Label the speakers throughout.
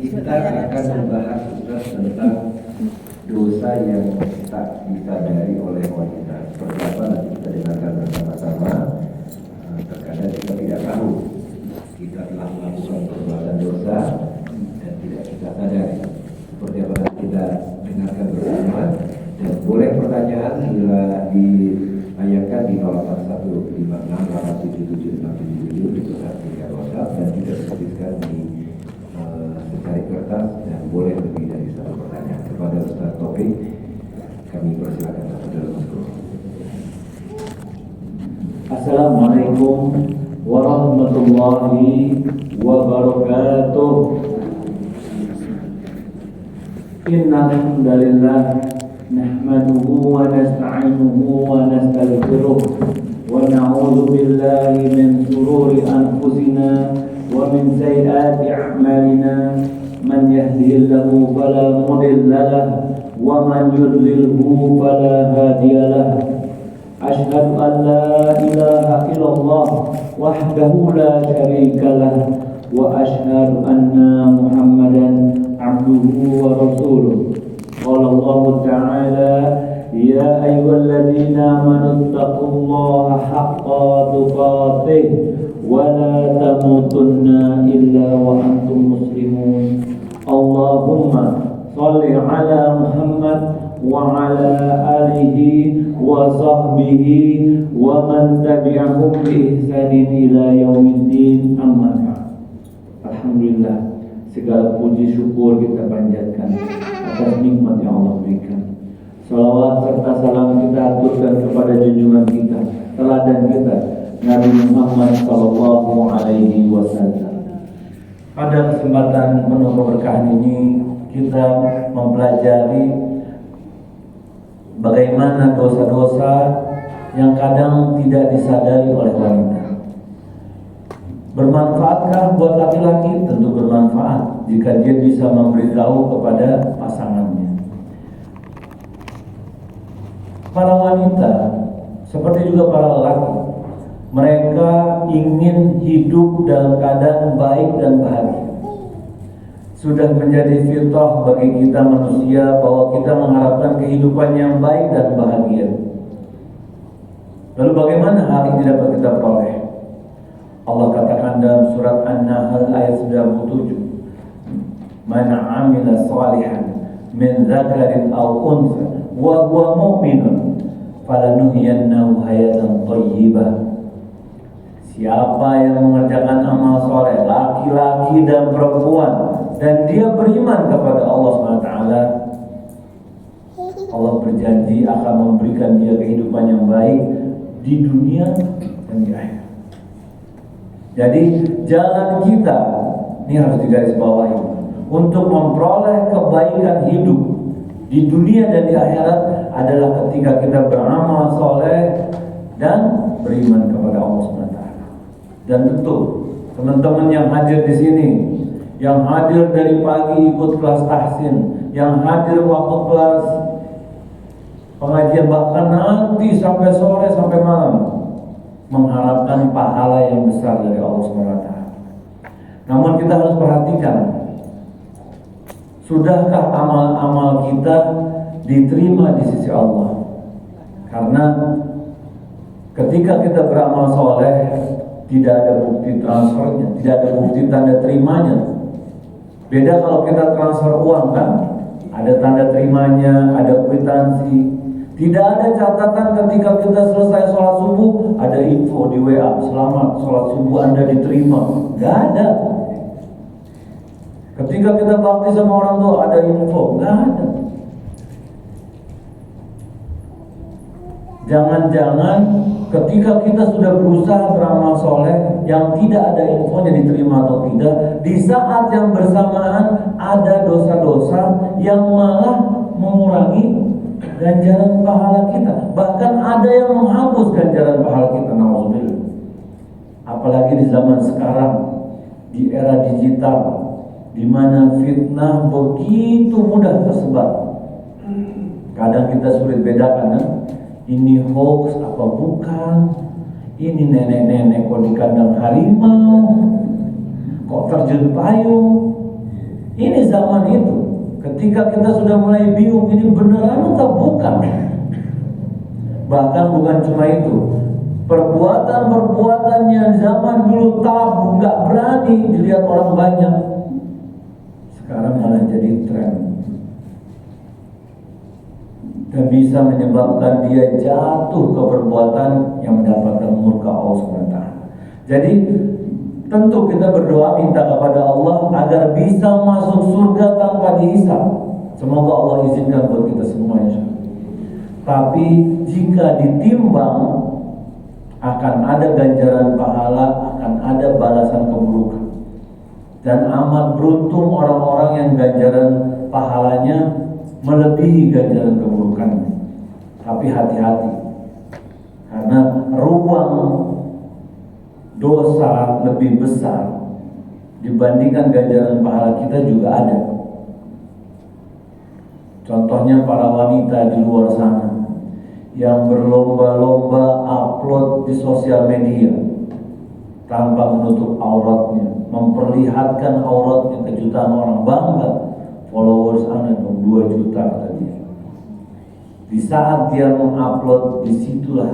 Speaker 1: Kita akan membahas tentang dosa yang tak disadari oleh wanita. Seperti apa nanti kita dengarkan bersama-sama. Terkadang kita tidak tahu kita telah melakukan perbuatan dosa dan tidak kita sadari. Seperti apa nanti kita dengarkan bersama. Dan boleh pertanyaan bila ditanyakan di 0815677577 itu artinya WhatsApp dan tidak dituliskan di secari kertas dan boleh lebih dari satu pertanyaan. Kepada Ustaz Taufik kami persilakan dalam masuk.
Speaker 2: Assalamualaikum warahmatullahi wabarakatuh. Innal hamdalillah nahmaduhu wa nasta'inuhu wa nastaghfiruh wa na'udzu billahi min shururi anfusina wa min sayyiati a'malina man yahdihillahu fala mudilla lahu wa man yudlilhu fala hadiya lahu. Asyhadu an la ilaha illallah wahdahu la syarika lahu wa asyhadu anna Muhammadan abduhu wa rasuluh. Qala Allah Ta'ala ya ayyuhalladzina amanu taqullaha haqqa tuqatih wa la tamutunna illa wa antum muslimun. Allahumma shalli ala Muhammad wa ala alihi wa sahbihi wa man tabi'ahum bi ihsanin ila yaumiddin, amma ba'd. Alhamdulillah, segala puji syukur kita panjatkan atas nikmat yang Allah berikan. Salawat serta salam kita aturkan kepada junjungan kita, teladan kita, Nabi Muhammad sallallahu alaihi wasallam. Pada kesempatan penuh keberkahan ini kita mempelajari bagaimana dosa-dosa yang kadang tidak disadari oleh wanita. Bermanfaatkah buat laki-laki? Tentu bermanfaat jika dia bisa memberitahu kepada pasangannya. Para wanita seperti juga para lelaki, mereka ingin hidup dalam keadaan baik dan bahagia. Sudah menjadi fitrah bagi kita manusia bahwa kita mengharapkan kehidupan yang baik dan bahagia. Lalu bagaimana hal ini dapat kita peroleh? Allah katakan dalam surat An-Nahl ayat 97, "Man 'amila shalihan min dzakarin aw untha wa huwa mu'minun falanuhyiyannahu hayatan thayyibah." Siapa yang mengerjakan amal soleh, laki-laki dan perempuan, dan dia beriman kepada Allah SWT, Allah berjanji akan memberikan dia kehidupan yang baik di dunia dan di akhirat. Jadi jalan kita ini harus digarisbawahi untuk memperoleh kebaikan hidup di dunia dan di akhirat adalah ketika kita beramal soleh dan beriman kepada Allah SWT. Dan tentu teman-teman yang hadir di sini, yang hadir dari pagi ikut kelas tahsin, yang hadir waktu kelas pengajian, bahkan nanti sampai sore sampai malam, mengharapkan pahala yang besar dari Allah SWT. Namun kita harus perhatikan, sudahkah amal-amal kita diterima di sisi Allah? Karena ketika kita beramal soleh, tidak ada bukti transfernya, tidak ada bukti tanda terimanya. Beda kalau kita transfer uang kan, ada tanda terimanya, ada kwitansi. Tidak ada catatan ketika kita selesai sholat subuh, ada info di WA, selamat sholat subuh Anda diterima. Gak ada. Ketika kita bakti sama orang tua, ada info. Gak ada. Jangan-jangan ketika kita sudah berusaha beramal soleh yang tidak ada infonya diterima atau tidak, di saat yang bersamaan ada dosa-dosa yang malah mengurangi ganjaran pahala kita, bahkan ada yang menghapus ganjaran pahala kita. Nauzubillah. Apalagi di zaman sekarang, di era digital, di mana fitnah begitu mudah tersebar. Kadang kita sulit bedakan, kan? Ini hoax apa bukan? Ini nenek-nenek kok di kandang harimau, kok terjun payung. Ini zaman itu. Ketika kita sudah mulai bingung, ini beneran atau bukan? Bahkan bukan cuma itu, perbuatan-perbuatan yang zaman dulu tabu, nggak berani dilihat orang banyak, sekarang malah jadi tren dan bisa menyebabkan dia jatuh ke perbuatan yang mendapatkan murka Allah SWT. Jadi tentu kita berdoa minta kepada Allah agar bisa masuk surga tanpa dihisab. Semoga Allah izinkan buat kita semua, insya Allah. Tapi jika ditimbang, akan ada ganjaran pahala, akan ada balasan keburukan. Dan amat beruntung orang-orang yang ganjaran pahalanya melebihi ganjaran keburukannya. Tapi hati-hati, karena ruang dosa lebih besar dibandingkan ganjaran pahala kita juga ada. Contohnya para wanita di luar sana yang berlomba-lomba upload di sosial media tanpa menutup auratnya, memperlihatkan auratnya ke jutaan orang, bangga followers Anda dong 2 juta tadi. Di saat dia mengupload, disitulah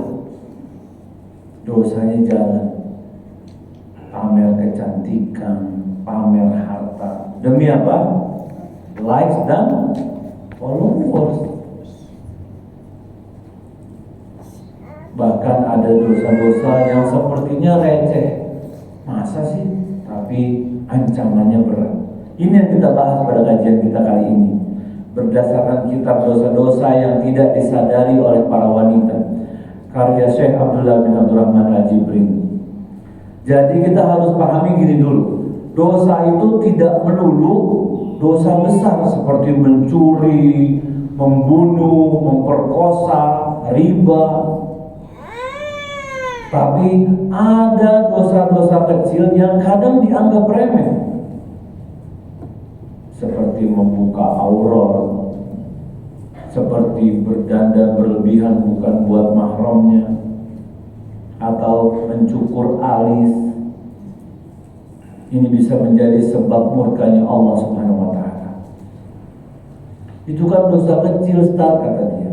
Speaker 2: dosanya jalan. Pamer kecantikan, pamer harta. Demi apa? Likes dan followers. Bahkan ada dosa-dosa yang sepertinya receh. Masa sih? Tapi ancamannya berat. Ini yang kita bahas pada kajian kita kali ini, berdasarkan kitab dosa-dosa yang tidak disadari oleh para wanita, karya Syekh Abdullah bin Abdurrahman Al-Jibrin. Jadi kita harus pahami gini dulu, dosa itu tidak melulu dosa besar seperti mencuri, membunuh, memperkosa, riba. Tapi ada dosa-dosa kecil yang kadang dianggap remeh, seperti membuka aurat, seperti berdandan berlebihan bukan buat mahramnya, atau mencukur alis. Ini bisa menjadi sebab murkanya Allah Subhanahu wa Ta'ala. Itu kan dosa kecil, Ustaz, kata dia.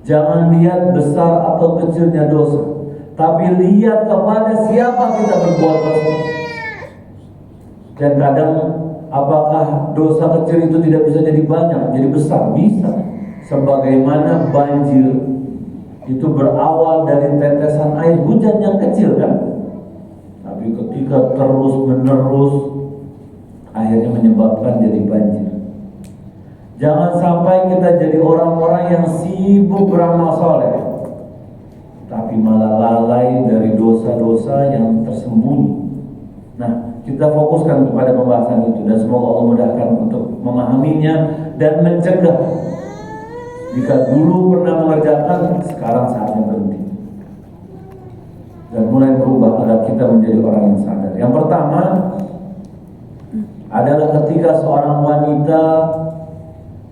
Speaker 2: Jangan lihat besar atau kecilnya dosa, tapi lihat kepada siapa kita berbuat dosa. Dan kadang apakah dosa kecil itu tidak bisa jadi banyak, jadi besar? Bisa. Sebagaimana banjir itu berawal dari tetesan air hujan yang kecil kan, tapi ketika terus menerus akhirnya menyebabkan jadi banjir. Jangan sampai kita jadi orang-orang yang sibuk beramal soleh, tapi malah lalai dari dosa-dosa yang tersembunyi. Nah, kita fokuskan kepada pembahasan itu dan semoga Allah mudahkan untuk memahaminya dan mencegah. Jika dulu pernah mengerjakan, sekarang saatnya berhenti dan mulai berubah agar kita menjadi orang yang sadar. Yang pertama adalah ketika seorang wanita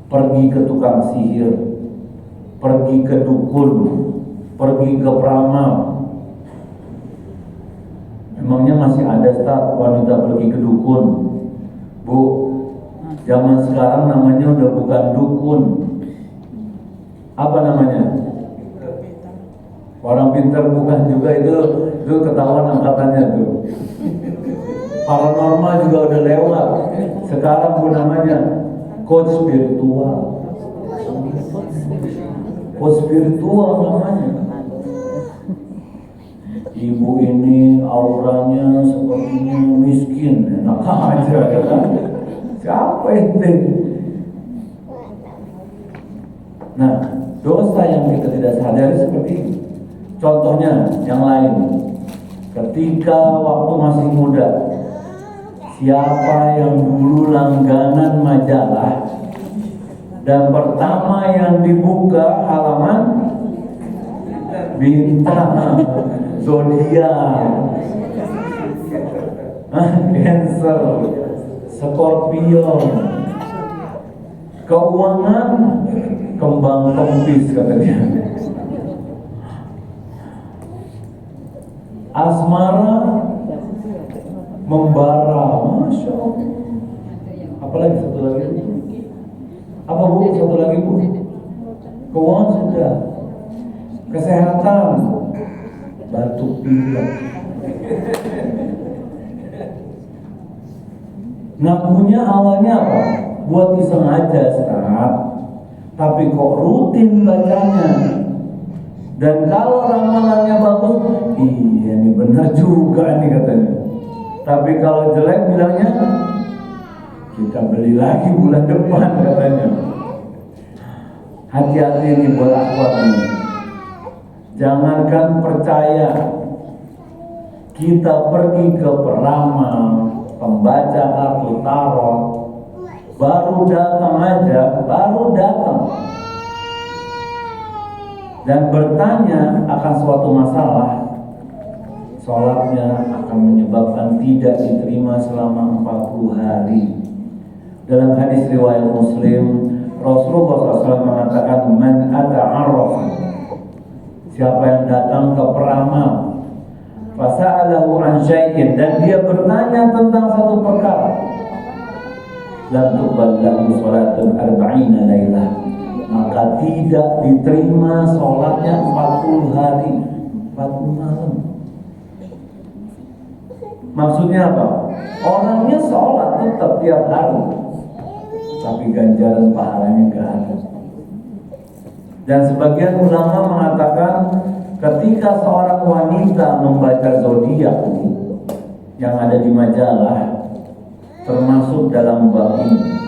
Speaker 2: pergi ke tukang sihir, pergi ke dukun, pergi ke peramal. Memangnya masih ada Ustaz wanita pergi ke dukun? Bu, zaman sekarang namanya udah bukan dukun. Apa namanya? Orang pintar bukan juga, itu ketahuan angkatannya tuh. Paranormal juga udah lewat. Sekarang pun namanya coach spiritual. Coach spiritual namanya. Ibu ini auranya sepertinya miskin, enak aja ya kan? Siapa ini? Nah, dosa yang kita tidak sadari seperti ini. Contohnya yang lain, ketika waktu masih muda, siapa yang dulu langganan majalah dan pertama yang dibuka halaman bintang, zodiak, Cancer, Scorpio, keuangan kembang kempis katanya, asmara membara, masya Allah. Apalagi satu lagi? Apa Bu? Satu lagi Bu? Keuangan sudah. Kesehatan, batuk pilek. Ngakunya awalnya apa? Buat iseng aja, Ustaz. Tapi kok rutin bacanya. Dan kalau ramalannya bagus, iya ini benar juga nih katanya. Tapi kalau jelek bilangnya, kita beli lagi bulan depan katanya. Hati-hati nih buat akhwat nih. Jangankan percaya, kita pergi ke peramal, pembaca kartu tarot, baru datang dan bertanya akan suatu masalah, sholatnya akan menyebabkan tidak diterima selama 40 hari. Dalam hadis riwayat Muslim, Rasulullah SAW mengatakan, man ata'arraf, siapa yang datang ke peramal, fasa'alahu an syai'in, dan dia bertanya tentang satu perkara, lam tuqbal lahu salatun arba'ina lailah, maka tidak diterima sholatnya 40 hari 40 malam. Maksudnya apa? Orangnya sholat tetap tiap hari, tapi ganjaran pahalanya gak ada. Dan sebagian ulama mengatakan ketika seorang wanita membaca zodiak yang ada di majalah, termasuk dalam bab ini.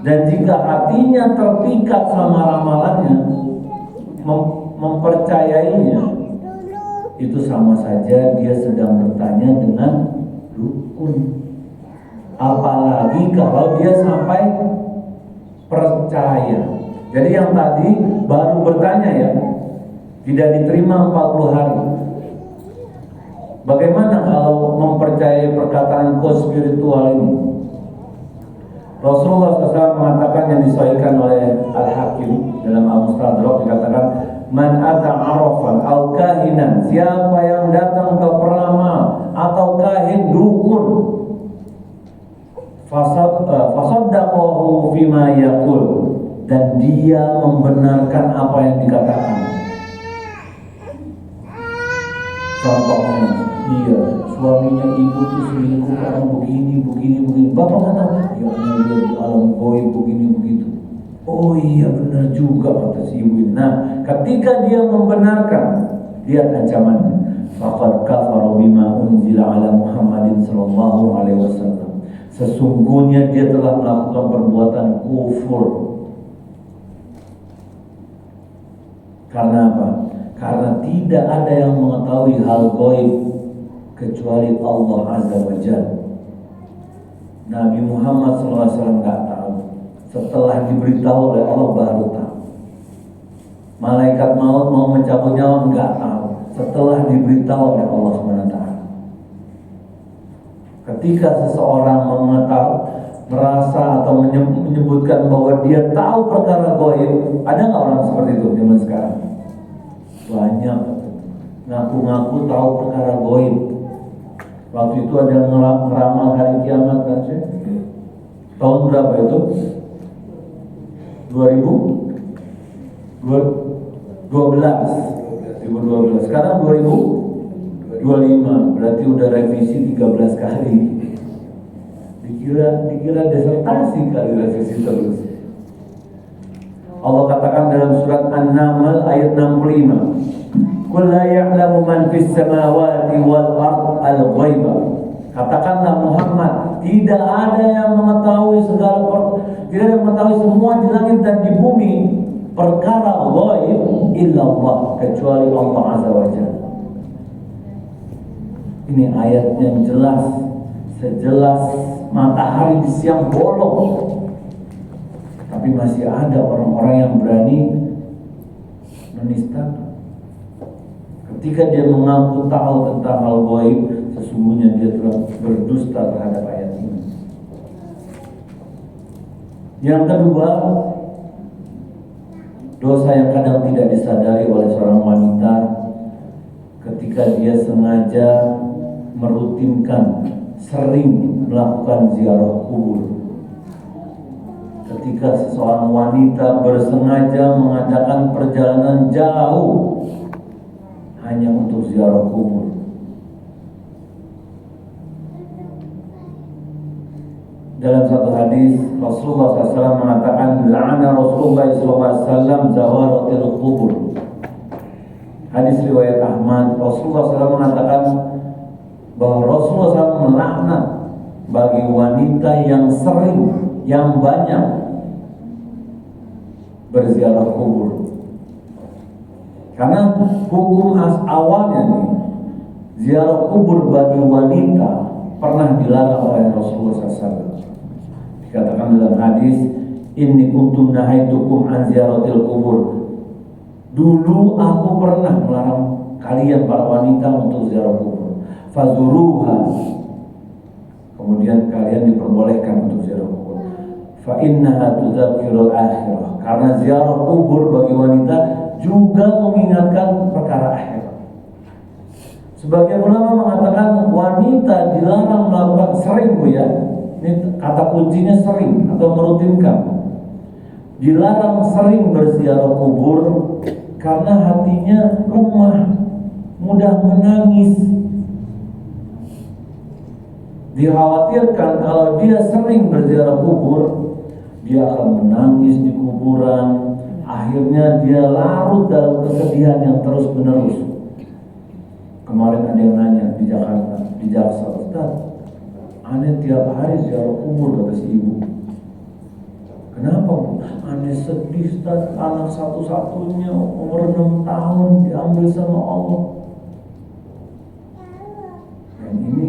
Speaker 2: Dan jika hatinya terpikat sama ramalannya, mempercayainya, itu sama saja dia sedang bertanya dengan dukun. Apalagi kalau dia sampai percaya. Jadi yang tadi baru bertanya ya, tidak diterima 40 hari. Bagaimana kalau mempercayai perkataan coach spiritual ini? Rasulullah SAW mengatakan, yang disahihkan oleh Al-Hakim dalam Al-Mustadrak, dikatakan, man ata'arafan au kahinan, siapa yang datang ke peramal atau kahin dukun, fasaddaqahu fima yaqul, dan dia membenarkan apa yang dikatakan. Contohnya, iya, suaminya ibu tuh selingkuh karena begini. Bapak nggak tahu, ya dia di alam goib begini begitu. Oh iya benar juga kata si ibu. Nah, ketika dia membenarkan, lihat ancamannya. Faqad kafara bima unzila ala Muhammadin sallallahu alaihi wasallam. Sesungguhnya dia telah melakukan perbuatan kufur. Karena apa? Karena tidak ada yang mengetahui hal gaib kecuali Allah Azza wa Jalla. Nabi Muhammad SAW nggak tahu. Setelah diberitahu oleh Allah baru tahu. Malaikat maut mau mencabut nyawa nggak tahu. Setelah diberitahu oleh Allah SWT. Ketika seseorang mengetahui, merasa atau menyebutkan bahwa dia tahu perkara gaib, ada nggak orang seperti itu zaman sekarang? Banyak ngaku-ngaku tahu perkara gaib. Waktu itu ada yang ngeramal hari kiamat kan sih? Tahun berapa itu? 2012. Sekarang 2025. Berarti udah revisi 13 kali. Dikira disertasi kali revisi terus. Allah katakan dalam surat An-Naml ayat 65, Qul la ya'lamu man fis samawati wal ard al-ghaiba. Katakanlah Muhammad, tidak ada yang mengetahui tidak ada yang mengetahui semua di langit dan di bumi perkara ghaib illa Allah, kecuali Allah Azza wa Jalla. Ini ayat yang jelas, sejelas matahari di siang bolong. Tapi masih ada orang-orang yang berani menista. Ketika dia mengaku tahu tentang hal gaib, sesungguhnya dia telah berdusta terhadap ayat ini. Yang kedua, dosa yang kadang tidak disadari oleh seorang wanita ketika dia sengaja merutinkan, sering melakukan ziarah kubur. Ketika seseorang wanita bersengaja mengadakan perjalanan jauh hanya untuk ziarah kubur. Dalam satu hadis Rasulullah SAW mengatakan, la'ana Rasulullah SAW zawaratil kubur. Hadis riwayat Ahmad, Rasulullah SAW mengatakan bahwa Rasulullah SAW melaknat bagi wanita yang sering, yang banyak berziarah kubur. Karena hukum awalnya nih, ziarah kubur bagi wanita pernah dilarang oleh Rasulullah SAW. Dikatakan dalam hadis, inni kuntum nahaitukum an ziyaratil kubur. Dulu aku pernah melarang kalian para wanita untuk ziarah kubur. Fazuruha. Kemudian kalian diperbolehkan untuk ziarah kubur. Fa innaha tudzakirul akhirah. Karena ziarah kubur bagi wanita juga mengingatkan perkara akhirat. Sebagian ulama mengatakan wanita dilarang melakukan sering, Bu ya. Ini kata kuncinya sering atau merutinkan. Dilarang sering berziarah kubur karena hatinya lemah, mudah menangis. Dikhawatirkan kalau dia sering berziarah kubur, dia akan menangis di kuburan. Akhirnya dia larut dalam kesedihan yang terus menerus. Kemarin ada yang nanya di Jakarta, di Jaksel, Ustaz, aneh tiap hari ziarah kubur, kata si ibu. Kenapa, Bu? Aneh sedih, Ustaz, anak satu-satunya umur 6 tahun diambil sama Allah. Dan ini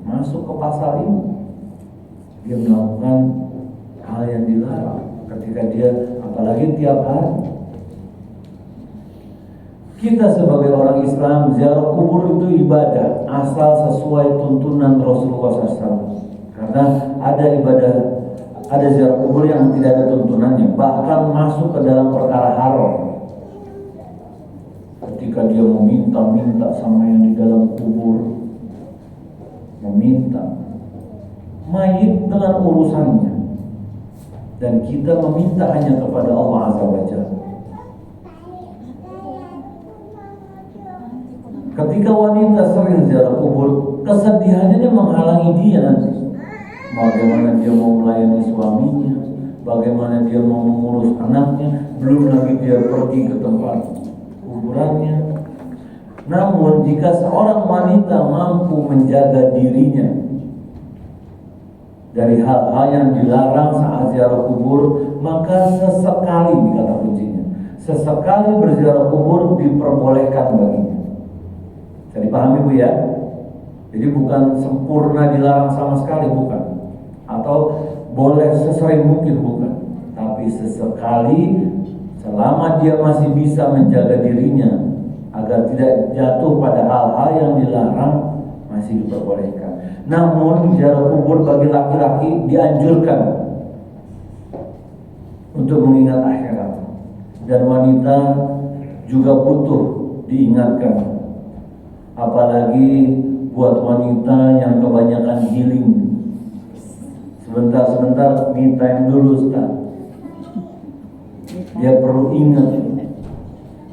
Speaker 2: masuk ke pasal ini. Dia melakukan hal yang dilarang ketika dia, apalagi tiap hari. Kita sebagai orang Islam, ziarah kubur itu ibadah asal sesuai tuntunan Rasulullah SAW. Karena ada ziarah kubur yang tidak ada tuntunannya, bahkan masuk ke dalam perkara haram. Ketika dia meminta sama yang di dalam kubur, meminta mayit dengan urusannya, dan kita meminta hanya kepada Allah Azza wa Jalla. Ketika wanita sering ziarah kubur, kesedihannya menghalangi dia nanti. Bagaimana dia mau melayani suaminya, bagaimana dia mau mengurus anaknya, belum lagi dia pergi ke tempat kuburannya. Namun jika seorang wanita mampu menjaga dirinya dari hal-hal yang dilarang saat ziarah kubur, maka sesekali, dikata kuncinya, sesekali berziarah kubur diperbolehkan baginya. Bisa dipahami, Bu ya? Jadi bukan sempurna dilarang sama sekali, bukan. Atau boleh sesering mungkin, bukan. Tapi sesekali, selama dia masih bisa menjaga dirinya agar tidak jatuh pada hal-hal yang dilarang, masih diperbolehkan. Namun ziarah kubur bagi laki-laki dianjurkan untuk mengingat akhirat. Dan wanita juga butuh diingatkan. Apalagi buat wanita yang kebanyakan healing. Sebentar-sebentar me time dulu, Ustaz. Dia perlu ingat.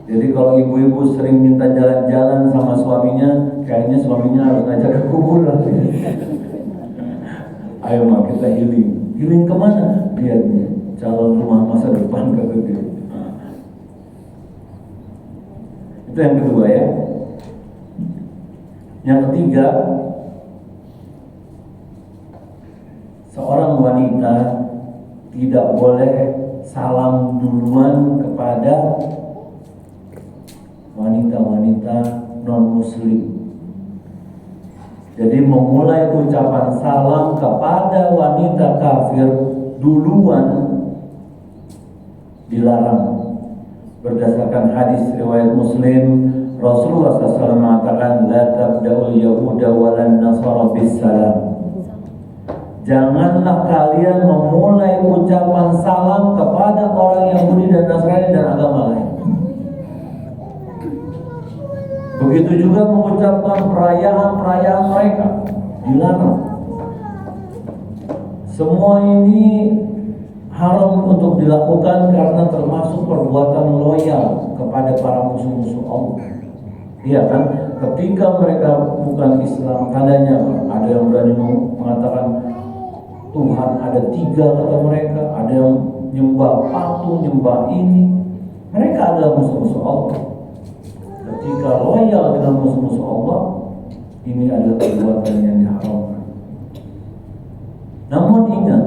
Speaker 2: Jadi kalau ibu-ibu sering minta jalan-jalan sama suaminya, kayaknya suaminya harus ngajak ke kuburan. Ayo Ma, kita healing. Healing kemana? Lihat nih, calon rumah masa depan, kata dia. Itu yang kedua ya. Yang ketiga, seorang wanita tidak boleh salam duluan kepada wanita-wanita non-muslim. Jadi memulai ucapan salam kepada wanita kafir duluan dilarang. Berdasarkan hadis riwayat Muslim, Rasulullah SAW mengatakan, la tabda'ul yahuda walan nasara bisalam. Janganlah kalian memulai ucapan salam kepada orang Yahudi dan Nasrani dan agama lain. Begitu juga mengucapkan perayaan-perayaan mereka dilarang. Semua ini haram untuk dilakukan karena termasuk perbuatan loyal kepada para musuh-musuh Allah. Iya kan? Ketika mereka bukan Islam, tandanya ada yang berani mengatakan Tuhan ada 3 kata mereka, ada yang nyembah patung, nyembah ini. Mereka adalah musuh-musuh Allah. Ketika loyal dengan musuh-musuh Allah, ini adalah perbuatan yang diharamkan. Namun ingat,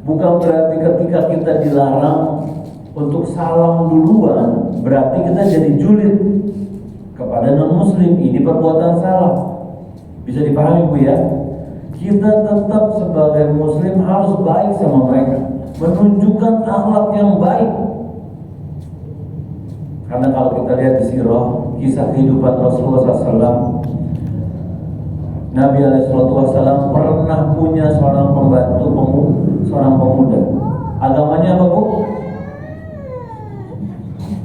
Speaker 2: bukan berarti ketika kita dilarang untuk salam duluan, berarti kita jadi julid kepada non-muslim. Ini perbuatan salah. Bisa dipahami Bu ya? Kita tetap sebagai muslim harus baik sama mereka, menunjukkan akhlak yang baik. Karena kalau kita lihat di sirah, kisah kehidupan Rasulullah SAW, Nabi SAW pernah punya seorang pembantu seorang pemuda. Agamanya apa Bu?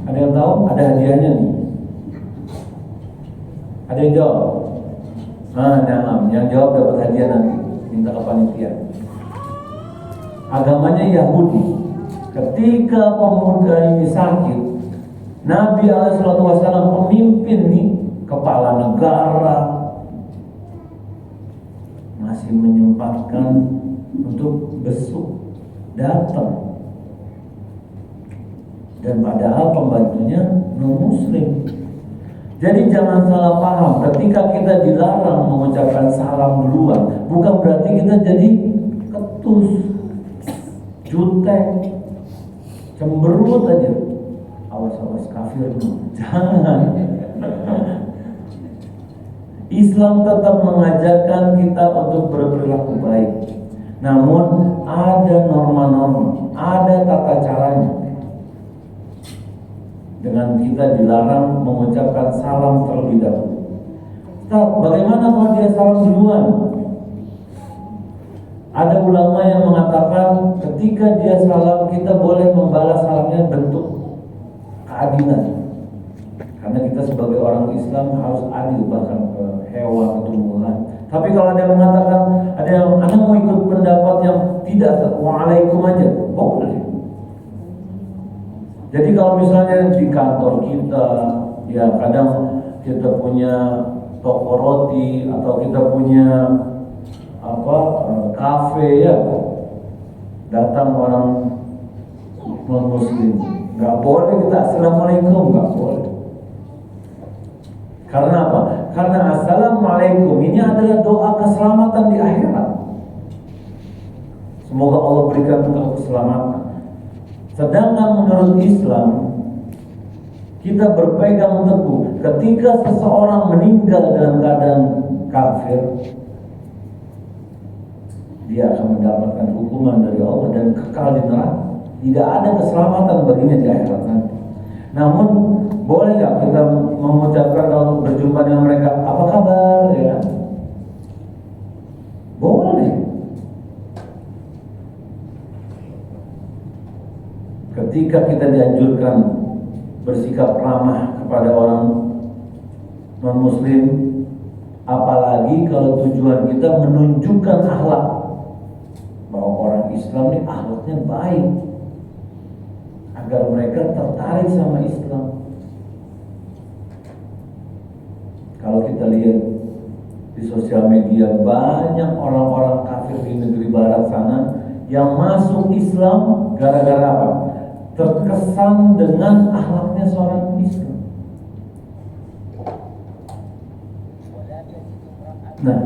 Speaker 2: Ada yang tahu? Ada hadiahnya nih. Ada yang jawab? Yang jawab dapat hadiah nanti. Minta ke panitia. Agamanya Yahudi. Ketika pemuda ini sakit, Nabi SAW pemimpin nih, kepala negara, masih menyempatkan untuk besuk, datang. Dan padahal pembantunya non-muslim. Jadi jangan salah paham, ketika kita dilarang mengucapkan salam duluan, bukan berarti kita jadi ketus, jutek, cemberut aja. Awas-awas kafir, jangan. Islam tetap mengajarkan kita untuk berperilaku baik. Namun ada norma-norma, ada tata caranya. Dengan kita dilarang mengucapkan salam terlebih dahulu. Ustaz, bagaimana kalau dia salam duluan? Ada ulama yang mengatakan ketika dia salam, kita boleh membalas salamnya bentuk keadilan. Karena kita sebagai orang Islam harus adil bahkan ke hewan, ke tumbuhan. Tapi kalau ada yang mengatakan, ada yang Anda mau ikut pendapat yang tidak, waalaikum aja, boleh. Jadi kalau misalnya di kantor kita, ya kadang kita punya toko roti atau kita punya kafe ya, datang orang non muslim, nggak boleh kita assalamualaikum, nggak boleh. Karena apa? Karena assalamualaikum ini adalah doa keselamatan di akhirat. Semoga Allah berikan kita keselamatan. Sedangkan menurut Islam, kita berpegang teguh ketika seseorang meninggal dalam keadaan kafir, dia akan mendapatkan hukuman dari Allah dan kekal di neraka. Tidak ada keselamatan baginya di akhirat nanti. Namun boleh nggak kita mengucapkan kalau berjumpa dengan mereka, apa kabar ya? Boleh. Ketika kita dianjurkan bersikap ramah kepada orang non-muslim, apalagi kalau tujuan kita menunjukkan akhlak bahwa orang Islam ini akhlaknya baik, agar mereka tertarik sama Islam. Kalau kita lihat di sosial media, banyak orang-orang kafir di negeri barat sana yang masuk Islam gara-gara apa? Terkesan dengan akhlaknya seorang Islam. Nah,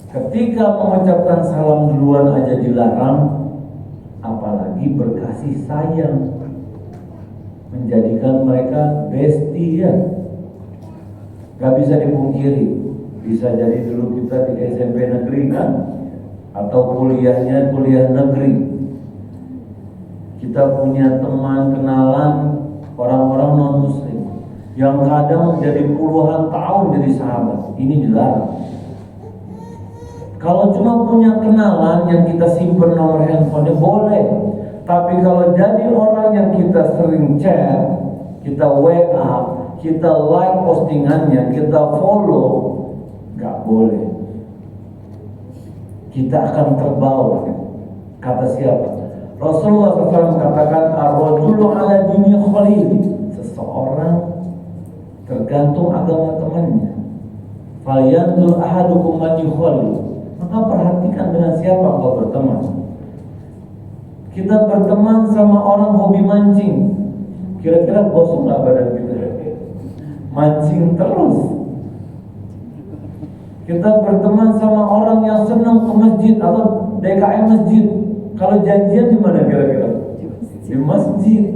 Speaker 2: ketika mengucapkan salam duluan aja dilarang, apalagi berkasih sayang, menjadikan mereka bestie ya. Gak bisa dipungkiri, bisa jadi dulu kita di SMP negeri kan, atau kuliahnya kuliah negeri. Kita punya teman kenalan orang-orang non-muslim yang kadang jadi puluhan tahun jadi sahabat. Ini dilarang. Kalau cuma punya kenalan yang kita simpen nomor handphonenya boleh. Tapi kalau jadi orang yang kita sering chat, kita WA, kita like postingannya, kita follow, nggak boleh. Kita akan terbawa. Kata siapa? Rasulullah SAW katakan, ar-rajulu ala dini khalil. Seseorang tergantung agama temannya. Falyanzur ahadukum man yukhalil. Maka perhatikan dengan siapa engkau berteman. Kita berteman sama orang hobi mancing. Kira-kira gosong nggak badan kita? Mancing terus. Kita berteman sama orang yang senang ke masjid atau DKM masjid. Kalau janjian di mana kira-kira? Di masjid.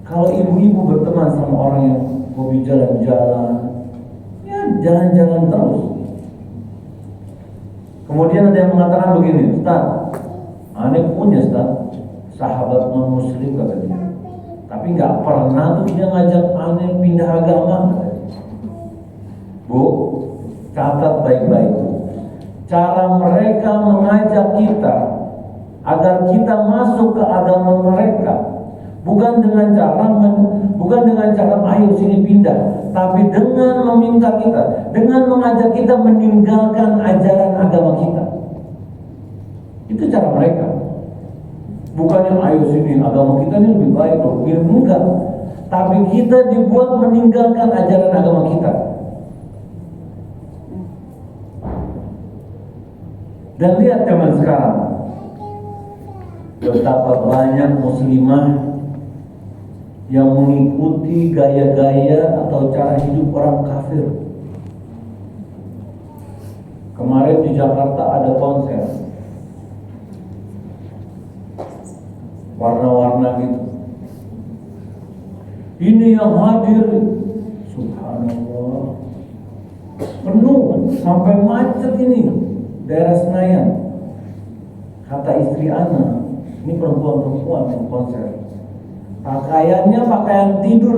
Speaker 2: Kalau ibu-ibu berteman sama orang yang hobi jalan-jalan, ya jalan-jalan terus. Kemudian ada yang mengatakan begini, Ustaz, aneh punya Ustaz, sahabat non-muslim kata dia. Tapi nggak pernah tuh dia ngajak aneh pindah agama. Bu, catat baik-baik. Cara mereka mengajak kita agar kita masuk ke agama mereka bukan dengan cara ayo sini pindah, tapi dengan meminta kita, dengan mengajak kita meninggalkan ajaran agama kita. Itu cara mereka. Bukannya ayo sini agama kita ini lebih baik loh, enggak. Tapi kita dibuat meninggalkan ajaran agama kita. Dan lihat zaman sekarang, betapa banyak muslimah yang mengikuti gaya-gaya atau cara hidup orang kafir. Kemarin di Jakarta ada konser warna-warna gitu. Ini yang hadir, subhanallah, penuh sampai macet ini. Daerah Senayan. Kata istri Ana, ini perempuan-perempuan yang konser, pakaiannya pakaian tidur,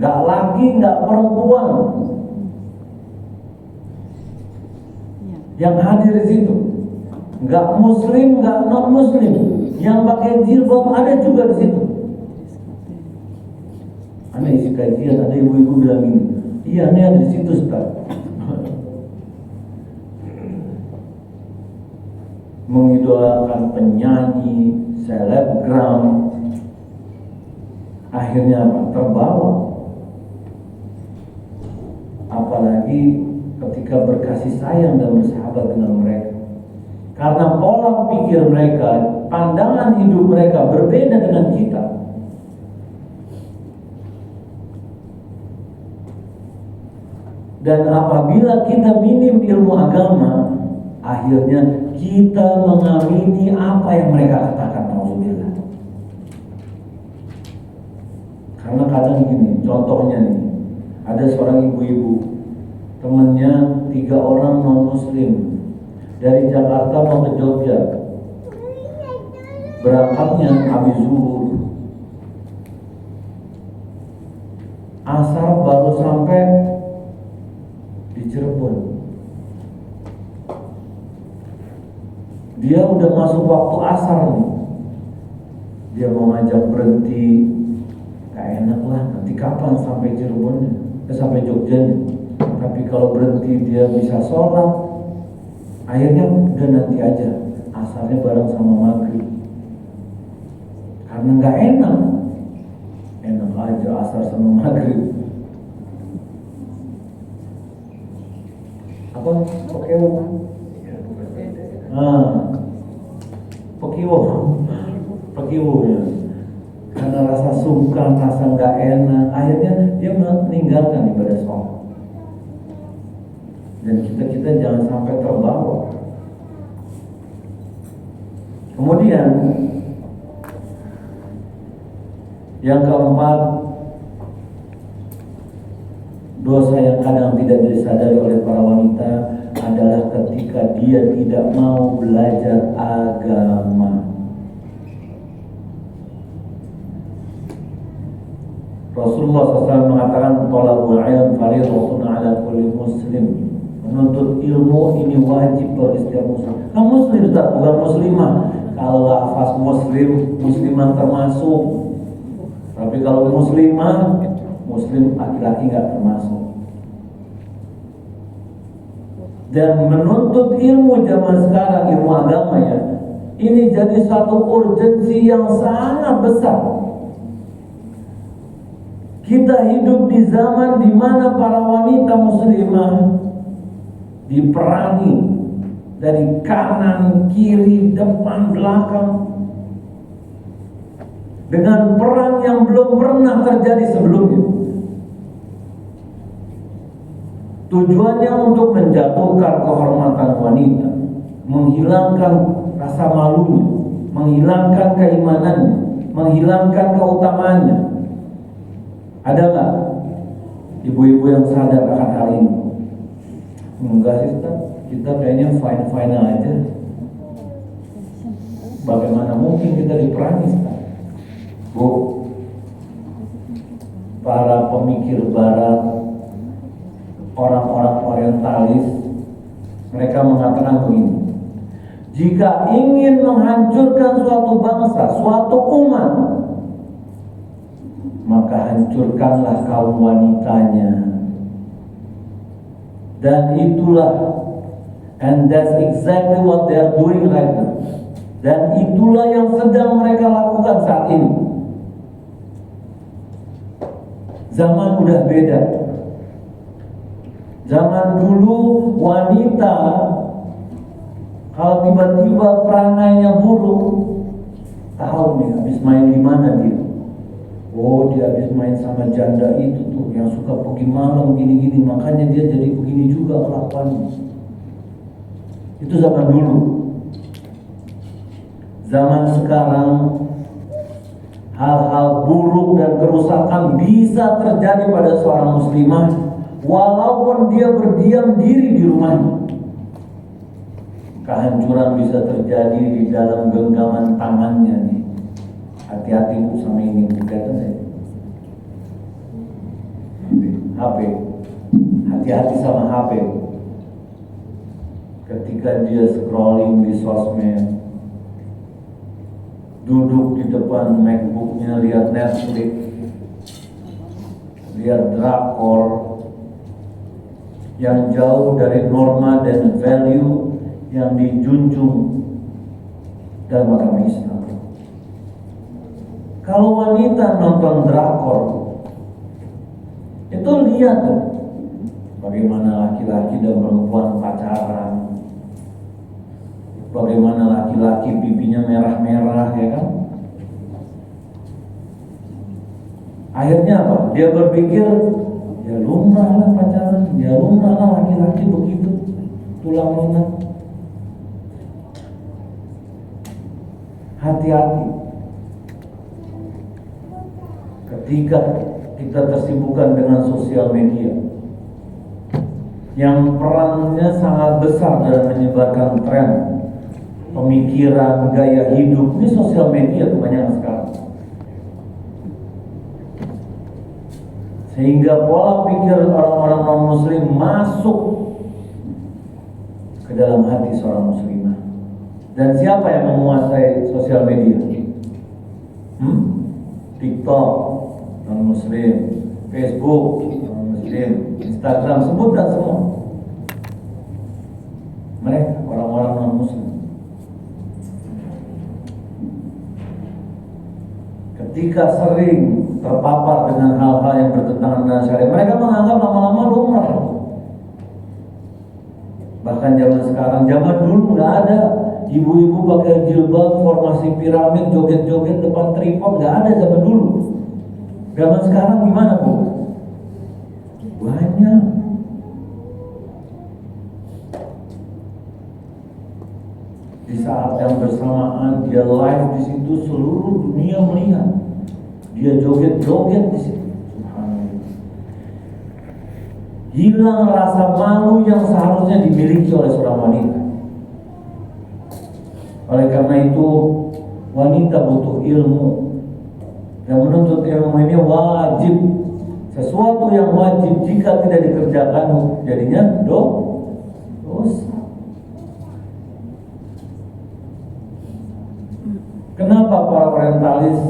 Speaker 2: nggak laki, nggak perempuan yang hadir di situ, nggak muslim, nggak non muslim, yang pakai jilbab ada juga di situ. Ana isi kajian, ada ibu-ibu bilang ini, iya ini ada di situ Ustaz. Mengidolakan penyanyi, selebgram, akhirnya apa? Terbawa. Apalagi ketika berkasih sayang dan bersahabat dengan mereka. Karena pola pikir mereka, pandangan hidup mereka berbeda dengan kita. Dan apabila kita minim ilmu agama, akhirnya kita mengamini apa yang mereka katakan. Alhamdulillah. Karena kadang gini, contohnya nih, ada seorang ibu-ibu, temannya 3 orang non muslim dari Jakarta mau ke Jogja, berangkatnya habis zuhur, asar baru sampai di Cirebon. Dia udah masuk waktu asar nih. Dia mau ngajak berhenti, gak enak lah, nanti kapan sampai Cirebonnya, sampai Jogjanya. Tapi kalau berhenti dia bisa sholat. Akhirnya udah nanti aja, asarnya bareng sama maghrib. Karena gak enak. Enak aja asar sama maghrib. Apa? Oke. Pekiwo ya. Karena rasa sungkan, rasa nggak enak, akhirnya dia meninggalkan ibadah sholat. Dan kita jangan sampai terbawa. Kemudian yang keempat, dosa yang kadang tidak disadari oleh para wanita adalah ketika dia tidak mau belajar agama. Rasulullah SAW mengatakan, thalabul ilm fardhun 'ala kulli muslim. Menuntut ilmu ini wajib bagi setiap muslim. Nah, muslim Ustaz, bukan muslimah. Kalau lafaz muslim, muslimah termasuk. Tapi kalau muslimah, muslim laki-laki nggak termasuk. Dan menuntut ilmu zaman sekarang, ilmu agama ya, ini jadi satu urgensi yang sangat besar. Kita hidup di zaman di mana para wanita muslimah diperangi dari kanan, kiri, depan, belakang dengan perang yang belum pernah terjadi sebelumnya. Tujuannya untuk menjatuhkan kehormatan wanita, menghilangkan rasa malunya, menghilangkan keimanannya, menghilangkan keutamaannya. Ada nggak ibu-ibu yang sadar akan hal ini? Enggak sih, kita kayaknya fine-fine aja. Bagaimana mungkin kita diperangi sekarang? Bu, para pemikir barat, orang-orang orientalis, mereka mengatakan begini: jika ingin menghancurkan suatu bangsa, suatu umat, maka hancurkanlah kaum wanitanya. Dan itulah, and that's exactly what they are doing right now. Dan itulah yang sedang mereka lakukan saat ini. Zaman udah beda. Zaman dulu wanita kalau tiba-tiba perangainya buruk, tahu nih habis main di mana dia. Oh, dia habis main sama janda itu tuh yang suka pergi malam gini-gini, makanya dia jadi begini juga kelakuannya. Itu zaman dulu. Zaman sekarang hal-hal buruk dan kerusakan bisa terjadi pada seorang muslimah walaupun dia berdiam diri di rumahnya. Kehancuran bisa terjadi di dalam genggaman tangannya nih. Hati-hati bu sama ini, kelihatan ya? HP. Hati-hati sama HP. Ketika dia scrolling di sosmed, duduk di depan MacBooknya, lihat Netflix, lihat drakor yang jauh dari norma dan value yang dijunjung dalam agama Islam. Kalau wanita nonton drakor, itu lihat tuh bagaimana laki-laki dan perempuan pacaran, bagaimana laki-laki pipinya merah-merah, ya kan? Akhirnya apa? Dia berpikir, ya lumrah lah pacaran, ya lumrah lah laki-laki begitu, tulang lunak. Hati-hati. Ketika kita tersibukkan dengan sosial media yang perannya sangat besar dalam menyebarkan tren pemikiran, gaya hidup, ini sosial media kebanyakan sekarang, sehingga pola pikir orang-orang non-muslim masuk ke dalam hati seorang muslimah. Dan siapa yang menguasai sosial media? TikTok non-muslim, Facebook non-muslim, Instagram, sebutkan semua. Mereka orang-orang non-muslim. Ketika sering terpapar dengan hal-hal yang bertentangan dengan syariat, mereka menganggap lama-lama lumrah. Bahkan zaman sekarang, zaman dulu nggak ada ibu-ibu pakai jilbab formasi piramid joget-joget depan tripod, nggak ada zaman dulu. Zaman sekarang gimana bu? Banyak. Di saat yang bersamaan dia live di situ, seluruh dunia melihat dia joget-joget di situ. Hilang rasa malu yang seharusnya dimiliki oleh seorang wanita. Oleh karena itu wanita butuh ilmu. Dan menuntut ilmu ini wajib. Sesuatu yang wajib jika tidak dikerjakan jadinya dosa. Kenapa para orientalis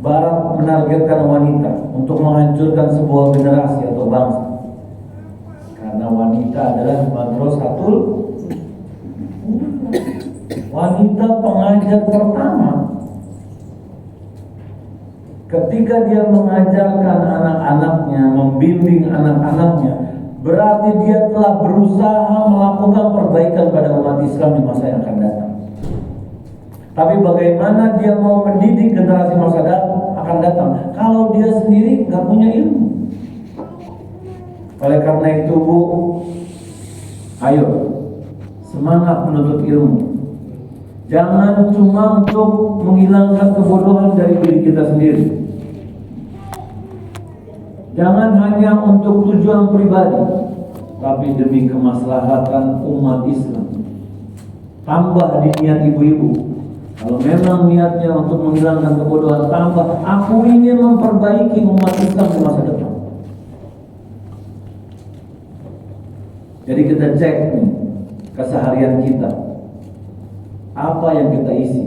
Speaker 2: barat menargetkan wanita untuk menghancurkan sebuah generasi atau bangsa? Karena wanita adalah madrasatul, wanita pengajar pertama. Ketika dia mengajarkan anak-anaknya, membimbing anak-anaknya, berarti dia telah berusaha melakukan perbaikan pada umat Islam di masa yang akan datang. Tapi bagaimana dia mau mendidik generasi masa akan datang kalau dia sendiri nggak punya ilmu? Oleh karena itu, Bu, ayo semangat menuntut ilmu. Jangan cuma untuk menghilangkan kebodohan dari diri kita sendiri. Jangan hanya untuk tujuan pribadi, tapi demi kemaslahatan umat Islam. Tambah di niat ibu-ibu. Kalau memang niatnya untuk menghilangkan kebodohan, tambah, aku ingin memperbaiki umat Islam di masa depan. Jadi kita cek nih keseharian kita, apa yang kita isi.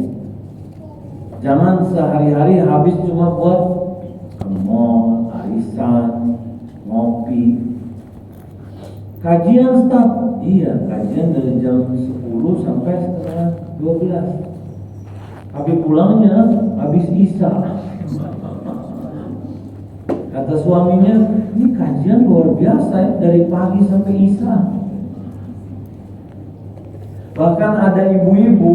Speaker 2: Jangan sehari-hari habis cuma buat ke mall, arisan, ngopi. Kajian start, iya kajian dari jam 10 sampai setengah 12. Tapi pulangnya habis isya. Kata suaminya, ini kajian luar biasa ya, dari pagi sampai isya. Bahkan ada ibu-ibu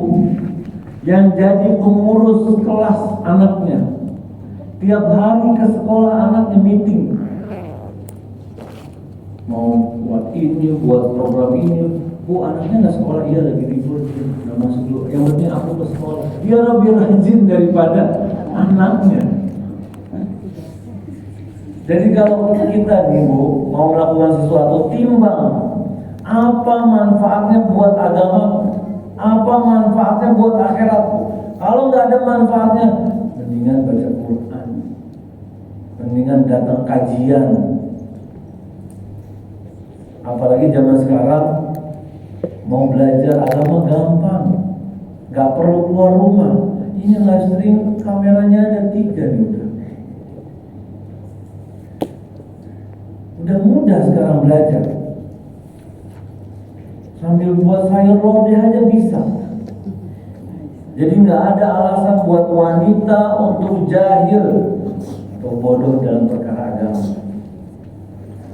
Speaker 2: yang jadi pengurus kelas anaknya. Tiap hari ke sekolah anaknya meeting. Mau buat ini, buat program ini. Bu, anaknya nggak sekolah, iya lagi libur, nggak masuk dulu. Yang penting aku ke sekolah. Dia lebih rajin daripada anaknya. Jadi kalau kita nih, Bu, mau melakukan sesuatu, timbang apa manfaatnya buat agama, apa manfaatnya buat akhiratku. Kalau nggak ada manfaatnya, mendingan baca Quran, mendingan datang kajian. Apalagi zaman sekarang mau belajar agama gampang, nggak perlu keluar rumah. Ini live stream kameranya ada 3 nih udah mudah sekarang belajar. Sambil buat sayur lodeh aja bisa. Jadi nggak ada alasan buat wanita untuk jahil atau bodoh dalam perkara agama.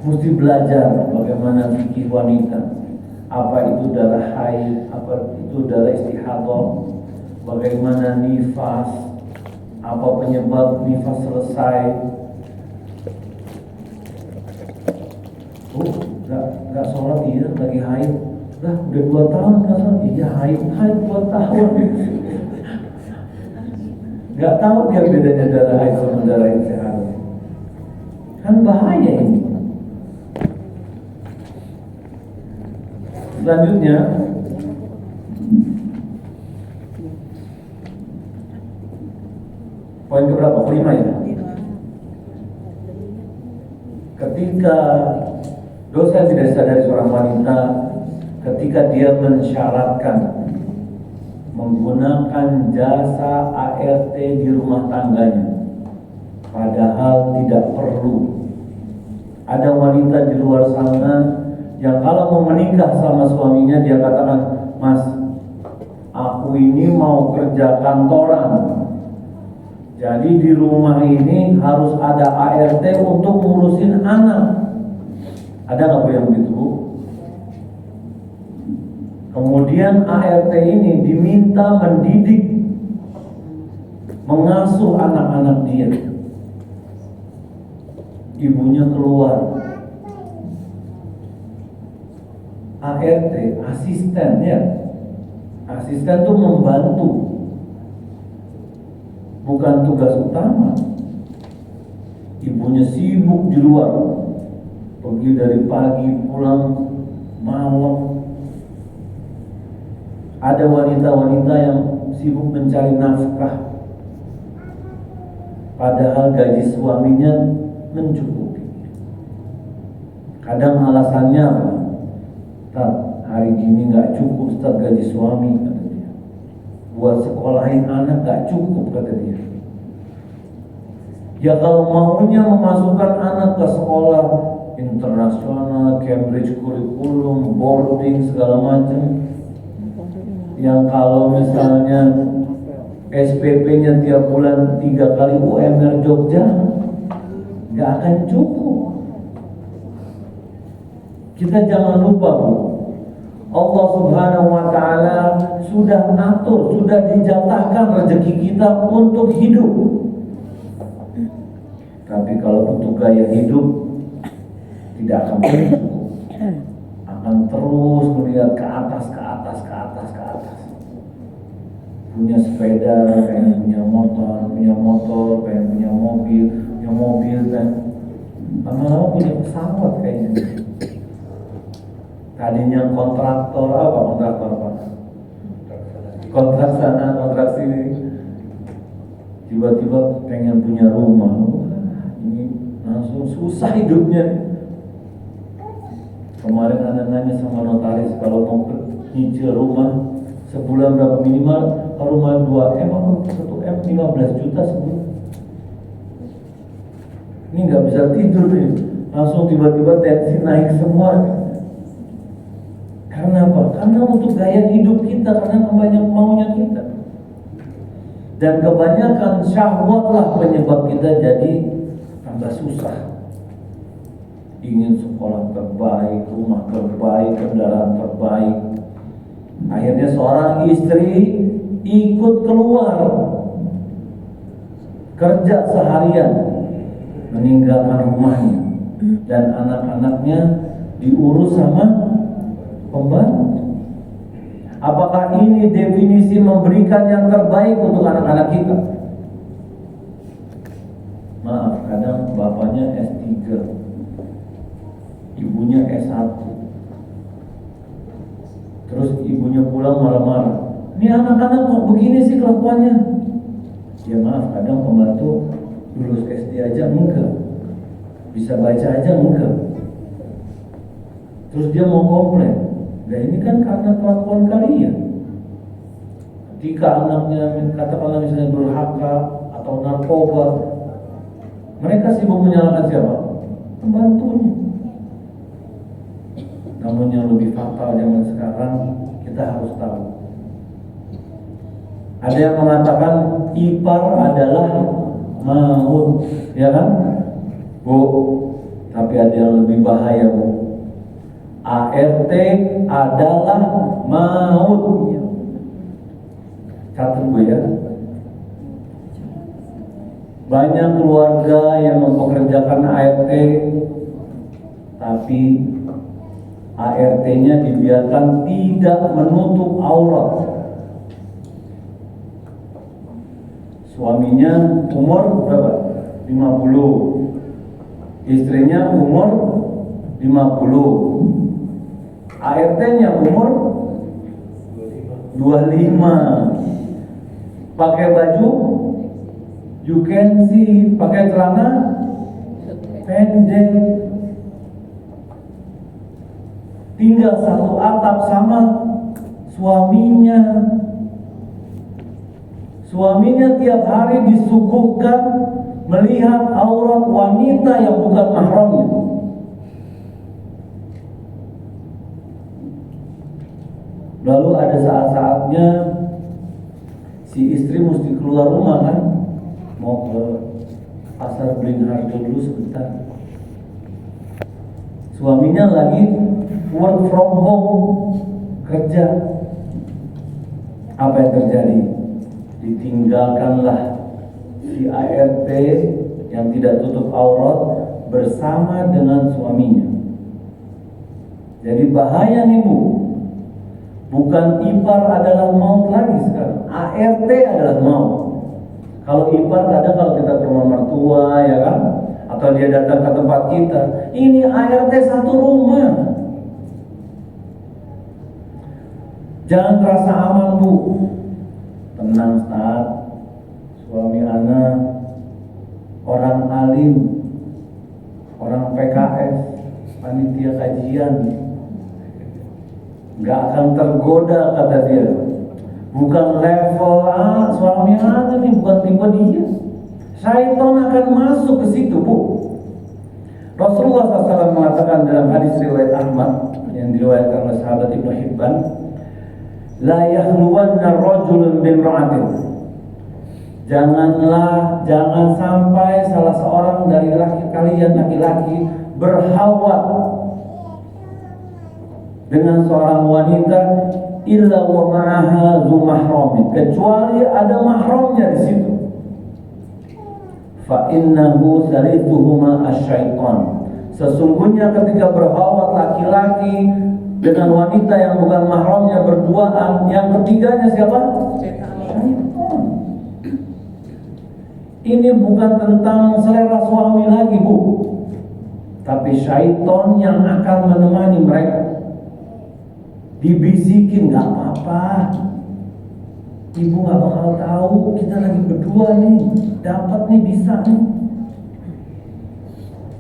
Speaker 2: Mesti belajar bagaimana fikih wanita. Apa itu darah haid, apa itu darah istihadah, bagaimana nifas, apa penyebab nifas selesai. Oh, nggak sholat, iya lagi haid. Lah udah 2 tahun nggak sholat, iya haid 2 tahun. Nggak tahu dia bedanya darah haid sama darah istihadah. Kan bahaya ini. Selanjutnya, poin keberapa? Kelima ya. Ketika dosa yang tidak disadari seorang wanita, ketika dia mensyaratkan menggunakan jasa ART di rumah tangganya, padahal tidak perlu. Ada wanita di luar sana yang kalau mau menikah sama suaminya, dia katakan, Mas, aku ini mau kerja kantoran, jadi di rumah ini harus ada ART untuk ngurusin anak. Ada nggak Bu yang begitu, Bu? Kemudian ART ini diminta mendidik, mengasuh anak-anak dia. Ibunya keluar. ART, asisten ya. Asisten itu membantu, bukan tugas utama. Ibunya sibuk di luar, pergi dari pagi pulang malam. Ada wanita-wanita yang sibuk mencari nafkah, padahal gaji suaminya mencukupi. Kadang alasannya apa? Hari gini nggak cukup, Ustaz, gaji suami, kata dia. Buat sekolahin anak nggak cukup, kata dia. Ya kalau maunya memasukkan anak ke sekolah internasional, Cambridge Curriculum, boarding segala macam, yang kalau misalnya SPP-nya tiap bulan 3 kali UMR Jogja, nggak akan cukup. Kita jangan lupa, Bu, Allah Subhanahu wa Ta'ala sudah atur, sudah dijatahkan rezeki kita untuk hidup. Tapi kalau untuk gaya hidup tidak akan pernah cukup. Akan terus melihat ke atas, ke atas, ke atas, ke atas. Punya sepeda, pengen punya motor, pengen punya mobil, kan. Lama-lama punya pesawat kayaknya. Tadinya kontraktor apa? Kontrak sana, kontrak sini. Tiba-tiba pengen punya rumah. Ini langsung susah hidupnya. Kemarin anak nanya sama notaris, kalau mau nyicil rumah sebulan berapa minimal? Kalau rumah 2M atau 1M 15 juta sebulan. Ini nggak bisa tidur nih. Langsung tiba-tiba tensi naik semua. Karena apa? Karena untuk gaya hidup kita, karena banyak maunya kita. Dan kebanyakan syahwatlah penyebab kita jadi tambah susah. Ingin sekolah terbaik, rumah terbaik, kendaraan terbaik. Akhirnya seorang istri ikut keluar kerja seharian, meninggalkan rumahnya, dan anak-anaknya diurus sama pembantu. Apakah ini definisi memberikan yang terbaik untuk anak-anak kita? Maaf, kadang bapaknya S3, ibunya S1. Terus ibunya pulang marah-marah. Ini anak-anak kok begini sih kelakuannya? Ya maaf, kadang pembantu lulus SD aja enggak, bisa baca aja enggak. Terus dia mau komplain. Nah ini kan karena kelakuan kalian. Ketika anaknya katakanlah misalnya durhaka atau narkoba, mereka sibuk menyalahkan siapa? Pembantunya. Namun yang lebih fatal zaman sekarang, kita harus tahu. Ada yang mengatakan ipar adalah maut, ya kan? Bu, tapi ada yang lebih bahaya, Bu. ART adalah maut. Catat, Bu, ya. Banyak keluarga yang mempekerjakan ART, tapi ART-nya dibiarkan tidak menutup aurat. Suaminya umur berapa? 50. Istrinya umur 50. ART-nya umur 25. Pakai baju you can see, pakai celana pendek. Tinggal satu atap sama suaminya. Suaminya tiap hari disuguhkan melihat aurat wanita yang bukan mahramnya. Lalu ada saat-saatnya si istri mesti keluar rumah kan, mau ke pasar Beringharjo dulu sebentar. Suaminya lagi work from home, kerja. Apa yang terjadi? Ditinggalkanlah si ART yang tidak tutup aurat bersama dengan suaminya. Jadi bahaya nih, Bu. Bukan ipar adalah maut lagi sekarang, ART adalah maut. Kalau ipar kadang kalau kita ke rumah mertua, ya kan, atau dia datang ke tempat kita, ini ART satu rumah. Jangan terasa aman, Bu. Tenang, Ustaz. Suami anak orang alim, orang PKS, panitia kajian, nggak akan tergoda, kata dia. Bukan level suami anak nih, bukan tipe dia. Syaitan akan masuk ke situ, Bu. Rasulullah SAW mengatakan dalam hadis riwayat Ahmad yang diriwayatkan oleh sahabat Ibnu Hibban, la yahluwanna rajulun bimra'atin. Jangan sampai salah seorang dari kalian laki-laki berhalwat dengan seorang wanita illa wa ma'aha zu mahramin, kecuali ada mahramnya di situ. Fa innahu sarithuhuma asyaiton. Sesungguhnya ketika berhalwat laki-laki dengan wanita yang bukan mahramnya berduaan, yang ketiganya siapa? Syaitan. Ini bukan tentang selera suami lagi, Bu, tapi syaitan yang akan menemani mereka. Dibisikin, gak apa-apa, ibu gak bakal tahu, kita lagi berdua nih, dapat nih, bisa nih.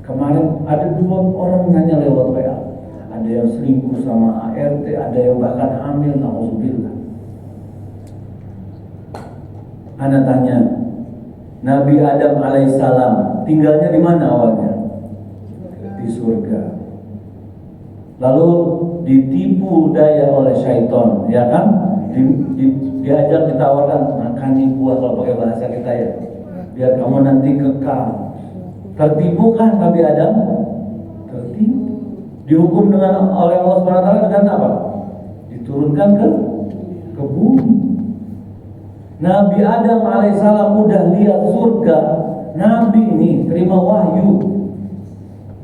Speaker 2: Kemarin ada 2 orang nanya lewat WA, ada yang selingkuh sama ART, ada yang bahkan hamil, na'udzubillah. Ana tanya, Nabi Adam alaihissalam tinggalnya di mana awalnya? Di surga. Lalu ditipu daya oleh syaitan, ya kan? Diajak, ditawarkan, makan nih buah, kalau pakai bahasa kita ya, biar kamu nanti kekal. Tertipu kan Nabi Adam? Tertipu. Dihukum dengan oleh Allah SWT dengan apa? Diturunkan ke bumi. Nabi Adam alaihissalam udah lihat surga. Nabi ini terima wahyu,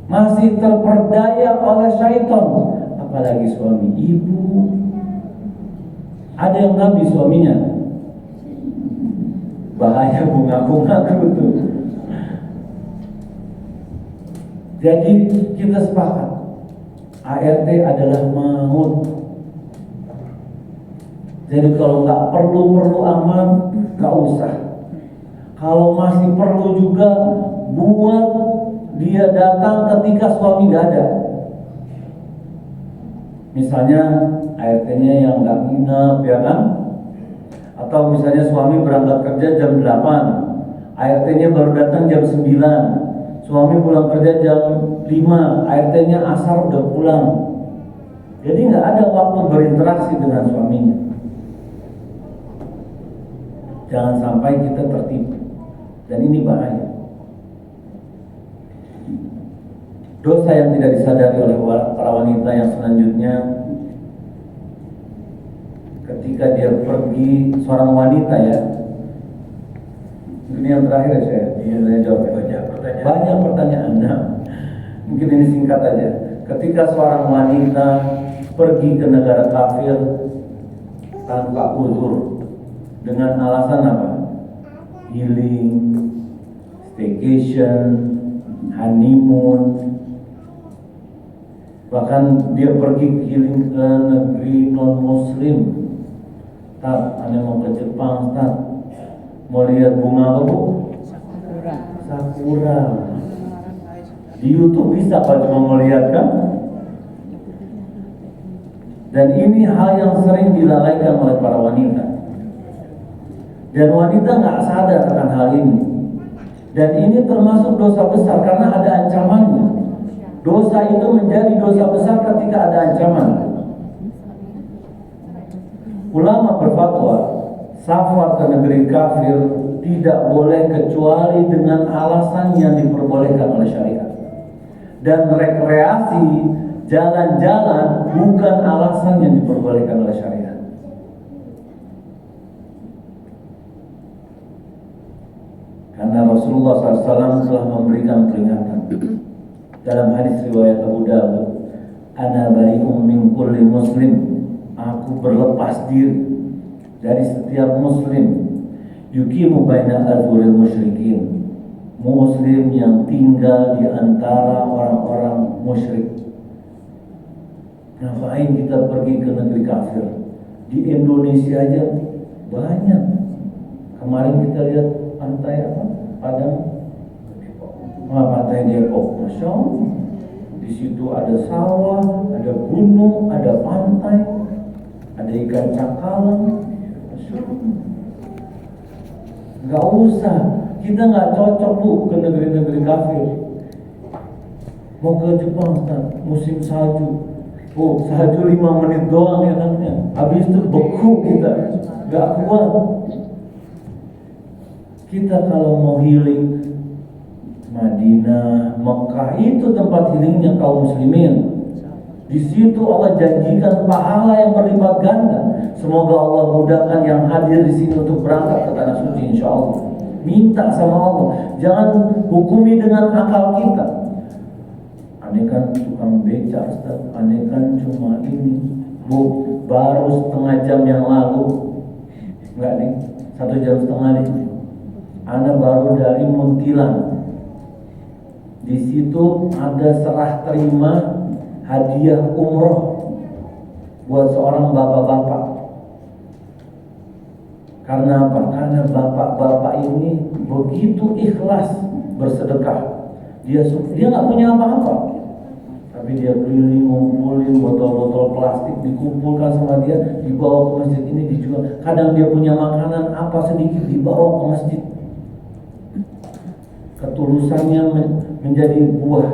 Speaker 2: masih terperdaya oleh syaitan, apalagi suami ibu. Ada yang Nabi suaminya, bahaya, bunga-bunga gitu. Jadi kita sepakat, ART adalah maut. Jadi kalau nggak perlu aman, nggak usah. Kalau masih perlu juga, buat dia datang ketika suami nggak ada. Misalnya ART-nya yang nggak nginep, ya kan? Atau misalnya suami berangkat kerja jam 8, ART-nya baru datang jam 9. Suami pulang kerja jam 5, ART-nya asar udah pulang. Jadi nggak ada waktu berinteraksi dengan suaminya. Jangan sampai kita tertipu, dan ini bahaya. Dosa yang tidak disadari oleh para wanita yang selanjutnya, ketika dia pergi, seorang wanita ya, ini yang terakhir ya, saya jawab banyak pertanyaan. Nah, mungkin ini singkat aja. Ketika seorang wanita pergi ke negara kafir tanpa uzur, dengan alasan apa? Healing, staycation, honeymoon. Bahkan dia pergi healing ke negeri non-muslim. Tat, anda mau ke Jepang, Tat, mau lihat bunga apa, Bu? Sakura. Di YouTube bisa Pak, cuma melihat kan? Dan ini hal yang sering dilalaikan oleh para wanita. Dan wanita nggak sadar akan hal ini. Dan ini termasuk dosa besar karena ada ancamannya. Dosa itu menjadi dosa besar ketika ada ancaman. Ulama berfatwa, safar ke negeri kafir tidak boleh kecuali dengan alasan yang diperbolehkan oleh syariat. Dan rekreasi, jalan-jalan bukan alasan yang diperbolehkan oleh syariat. Karena Rasulullah SAW telah memberikan peringatan dalam hadis riwayat Abu Dawud, ana bari'um min kulli muslim, aku berlepas diri dari setiap muslim yuqimu baina azhuril musyrikin, muslim yang tinggal di antara orang-orang musyrik. Ngapain kita pergi ke negeri kafir? Di Indonesia aja banyak. Kemarin kita lihat pantai apa? Padang, pantai Depok, Masya Allah. Di situ ada sawah, ada gunung, ada pantai, ada ikan cakalang. Masya Allah. Gak usah kita nggak cocok Bu ke negeri-negeri kafir. Mau ke Jepang Ustaz, musim salju. Oh, salju 5 menit doang enaknya. Habis itu beku kita, nggak kuat. Kita kalau mau healing, Madinah, Mekah itu tempat healingnya kaum muslimin. Di situ Allah janjikan pahala yang berlipat ganda. Semoga Allah mudahkan yang hadir di sini untuk berangkat ke tanah suci, insya Allah. Minta sama Allah, jangan hukumi dengan akal kita. Aneh kan tukang beca Ustaz, aneh kan cuma ini. Bu, baru setengah jam yang lalu, enggak nih, 1 jam setengah nih, Ana baru dari Muntilan. Di situ ada serah terima hadiah umroh buat seorang bapak-bapak. Karena apa? Karena bapak-bapak ini begitu ikhlas bersedekah. Dia nggak punya apa-apa, tapi dia keliling ngumpulin botol-botol plastik, dikumpulkan sama dia, dibawa ke masjid ini dijual. Kadang dia punya makanan apa sedikit dibawa ke masjid. Ketulusannya menjadi buah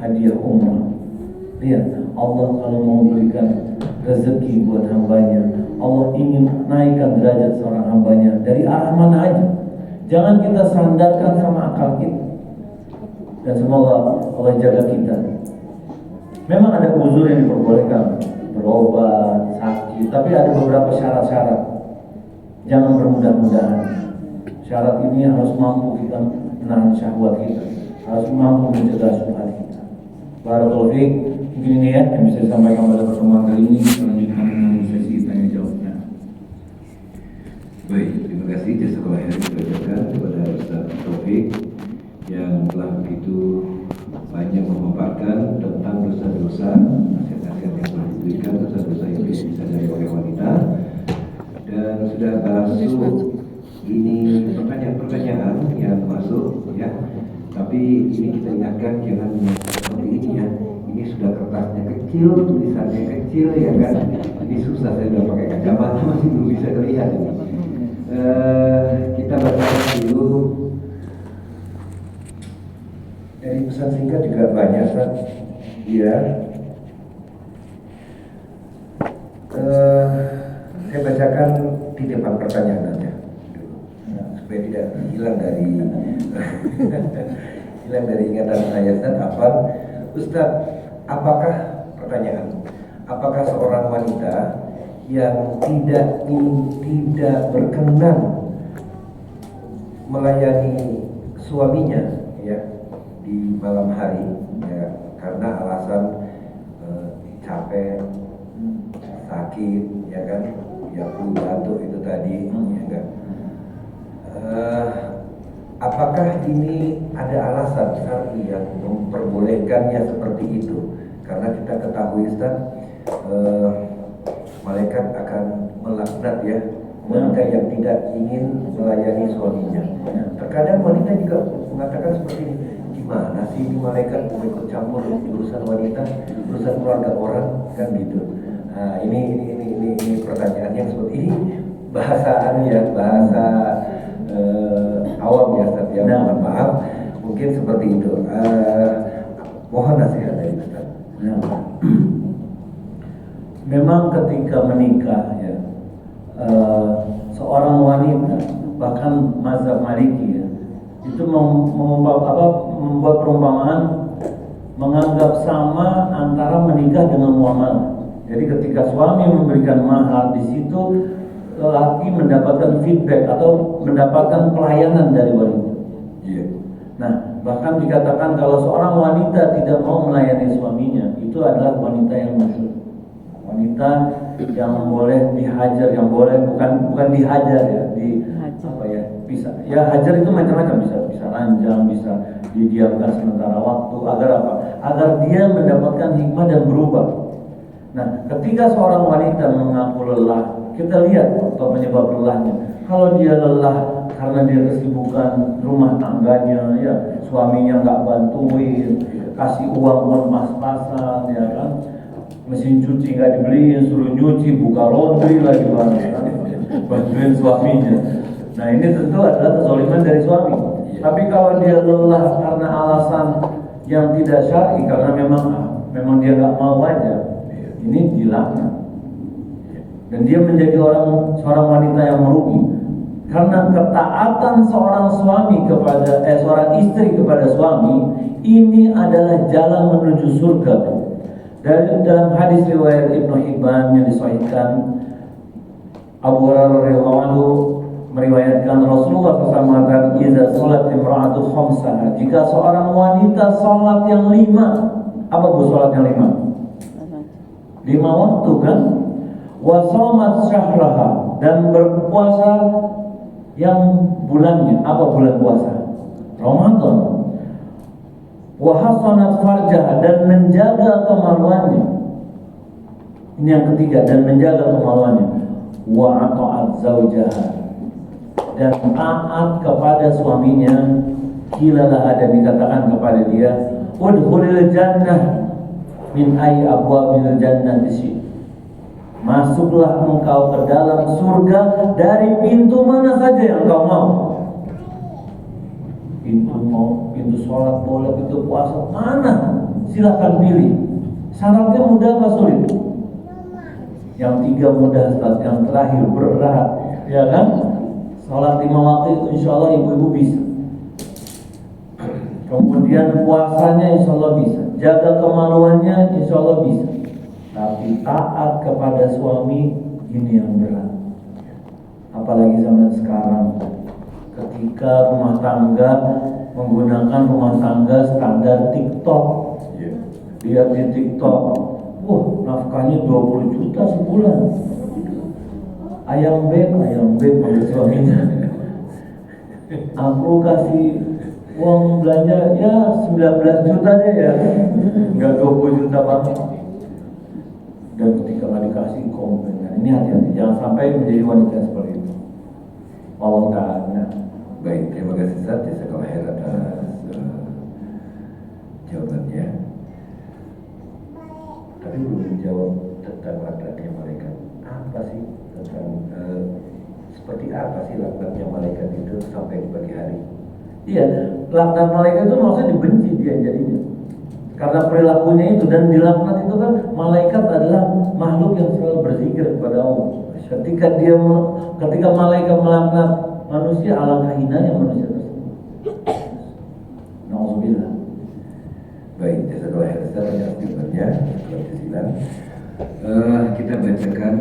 Speaker 2: hadiah umrah. Lihat, Allah kalau mau berikan rezeki buat hambanya, Allah ingin naikkan derajat seorang hambanya dari arah mana aja. Jangan kita sandarkan sama akal kita. Dan semoga Allah jaga kita. Memang ada uzur yang diperbolehkan, berobat, sakit, tapi ada beberapa syarat-syarat. Jangan bermudah-mudahan. Syarat ini harus mampu kita menahan syahwat kita, harus mampu mencegah syubhat kita. Barakallahu fiik. Mungkin ini ya yang bisa disampaikan pada pertemuan kali ini. Selanjutnya dengan sesi tanya jawabnya.
Speaker 1: Baik, terima kasih jazakallahu khairan diucapkan kepada Ustaz Taufik yang telah begitu banyak memaparkan tentang dosa-dosa, nasihat-nasihat yang telah diberikan, dosa-dosa yang bisa disadari oleh wanita. Dan sudah masuk ini pertanyaan-pertanyaan yang masuk ya. Tapi ini kita ingatkan jangan seperti ini ya. Ini sudah kertasnya kecil, tulisannya kecil ya kan. Ini susah, saya udah pakai kacamata masih belum bisa terlihat ini. Kita baca dulu. Dari pesan singkat juga banyak kan. Ya. Saya bacakan titipan pertanyaan aja supaya tidak hilang dari ingatan saya. Ustaz, Ustaz, apakah seorang wanita yang tidak berkenan melayani suaminya ya di malam hari ya karena alasan capek, sakit ya kan, ya flu batuk itu tadi ya kan. Apakah ini ada alasan syar'i yang memperbolehkannya seperti itu? Karena kita ketahui Ustaz, malaikat akan melaknat ya wanita yang tidak ingin melayani suaminya. Terkadang wanita juga mengatakan seperti ini, gimana sih ini malaikat mau ikut campur urusan wanita, urusan keluarga orang kan gitu. Nah, ini pertanyaan yang seperti ini bahasa awam ya Ustaz ya. Mohon maaf mungkin seperti itu. Mohon nasihat dari Ustaz.
Speaker 2: Memang ketika menikah ya, seorang wanita bahkan mazhab Maliki ya, itu membuat perumpamaan menganggap sama antara menikah dengan muamalah. Jadi ketika suami memberikan mahar, di situ lelaki mendapatkan feedback atau mendapatkan pelayanan dari wanita.
Speaker 1: Yeah.
Speaker 2: Nah, bahkan dikatakan kalau seorang wanita tidak mau melayani suaminya, itu adalah wanita yang musyrik. Wanita yang boleh dihajar, yang boleh bukan dihajar ya, bisa ya hajar itu macam-macam, bisa ranjang, bisa didiamkan sementara waktu agar apa? Agar dia mendapatkan hikmah dan berubah. Nah, ketika seorang wanita mengaku lelah, kita lihat atau penyebab lelahnya. Kalau dia lelah karena dia kesibukan rumah tangganya, ya suaminya nggak bantuin, kasih uang buat pas-pasan, ya kan, mesin cuci nggak dibeliin, suruh nyuci, buka laundry lagi bantuin suaminya. Nah ini tentu adalah kezaliman dari suami. Tapi kalau dia lelah karena alasan yang tidak syar'i, karena memang dia nggak mau aja, ini dilaknat. Dan dia menjadi seorang wanita yang merugi. Karena ketaatan seorang istri kepada suami ini adalah jalan menuju surga. Dalam hadis riwayat Ibnu Hibban yang disahihkan, Abu Hurairah radhiyallahu anhu meriwayatkan Rasulullah SAW mengatakan, "Idza shalat imra'atu khamsaha." Jika seorang wanita salat yang 5, apa bu salat yang 5? 5 waktu kan? Wa shamat syahraha, dan berpuasa yang bulannya. Apa bulan puasa? Ramadan. Wa hasanat farjaha, dan menjaga kemaluannya. Ini yang ketiga, dan menjaga kemaluannya. Wa ata'at zaujaha, dan taat kepada suaminya. Kilalah, ada dikatakan kepada dia, udkhulil jannah min ayyi abwabil jannati, masuklah engkau ke dalam surga dari pintu mana saja yang engkau mau. Pintu sholat boleh, pintu puasa, mana? Silahkan pilih. Syaratnya mudah atau sulit? Yang 3 mudah, yang terakhir berat, ya kan? Sholat 5 waktu itu insya Allah ibu-ibu bisa. Kemudian puasanya insya Allah bisa. Jaga kemaluannya insya Allah bisa. Tapi taat kepada suami ini yang berat. Apalagi zaman sekarang, ketika rumah tangga menggunakan rumah tangga standar TikTok. Lihat di TikTok, wah nafkahnya 20 juta sebulan. Ayam beb oleh suaminya. Aku kasih uang belanja ya 19 juta deh ya, enggak 20 juta banget. Dan ketika nggak dikasih komplain. Nah, ini hati-hati, jangan sampai menjadi wanita seperti itu. Allah Ta'ala.
Speaker 1: Baik, terima kasih Ustaz, jazakallahu khair atas jawabannya. Tapi belum menjawab tentang laknatnya malaikat. Apa sih tentang seperti apa sih laknatnya malaikat itu sampai di pagi hari?
Speaker 2: Iya, laknat malaikat itu maksudnya dibenci dia jadinya. Karena perilakunya itu, dan dilaknat itu kan, malaikat adalah makhluk yang selalu berzikir kepada Allah. Ketika malaikat melaknat manusia, alangkah hinanya manusia tersebut. Nauzubillah.
Speaker 1: Baik, jazakallahu khairan atas jawabannya. Kita bacakan